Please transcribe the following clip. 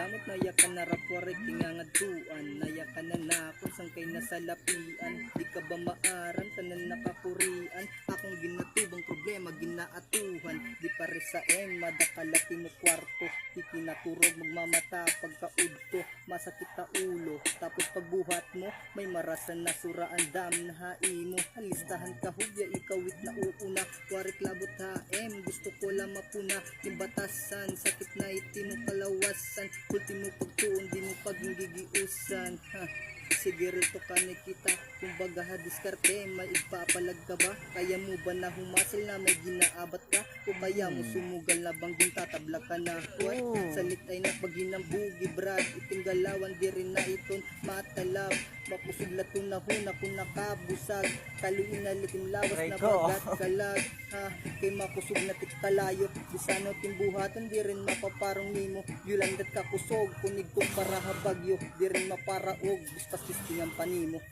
damot na yakan na rapore tingangaduan na yakan na nakon sang kay nasalapian di ka ba maaram tanan nakapurian akong ginatubang problema ginaatuhan di pare sa madakalati mo kwarto di kinaturog magmamata pagkaudto masakit ta ulo tapos pagbuhat mo may marasan na suraan dam na haimo halistahan ka hugya ikawit na uuna warit labot gusto ko lang mapuna yung batasan sakit na itimo kalawasan ultimo pagtuon di mo paggigiusan sige rito ka kita kung baga diskarte may ipapalag ka ba kaya mo ba na humasal na may ginaabat ka o kaya mo sumugal na bangging tatabla ka na what salit ay napaginambugi brad iting galawan di rin na iton matalab mapusog na tunahuna kung nakabusag kaluin na litim lawas na bagat kalag kay makusog na tikkalayo bisano timbuhatan di rin mapaparong nimo yulandat ka kusog kunig kong para habagyo di rin maparaog bispas tistingan panimo